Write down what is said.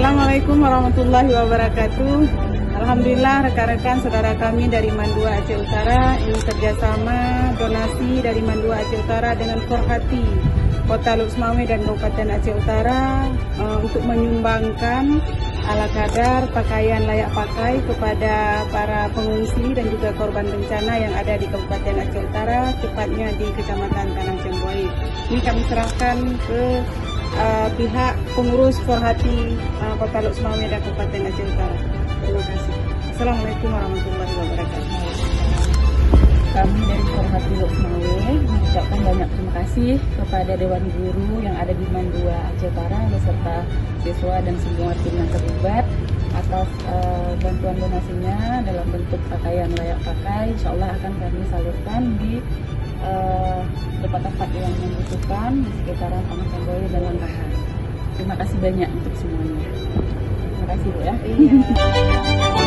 Assalamualaikum warahmatullahi wabarakatuh. Alhamdulillah rekan-rekan saudara kami dari Mandua Aceh Utara ini kerjasama donasi dari Mandua Aceh Utara dengan Forhati Kota Luk Semawe dan Kabupaten Aceh Utara untuk menyumbangkan ala kadar pakaian layak pakai kepada para pengungsi dan juga korban bencana yang ada di Kabupaten Aceh Utara, tepatnya di Kecamatan Tanah Cemboy. Ini kami serahkan ke pihak pengurus Forhati Kota Luk Semawe dan Kabupaten Aceh Utara. Terima kasih. Assalamualaikum warahmatullahi wabarakatuh. Kami dari Forhati Luk Semawe mengucapkan banyak terima kasih kepada Dewan Guru yang ada di Mandua Aceh Utara beserta siswa dan semua tim yang terlibat atas bantuan donasinya dalam bentuk pakaian layak pakai. Insya Allah akan kami salurkan di tempat-tempat yang membutuhkan di sekitaran Tanah Cemboy dan Lantahan. Terima kasih banyak untuk semuanya. Terima kasih Bu ya. Iya.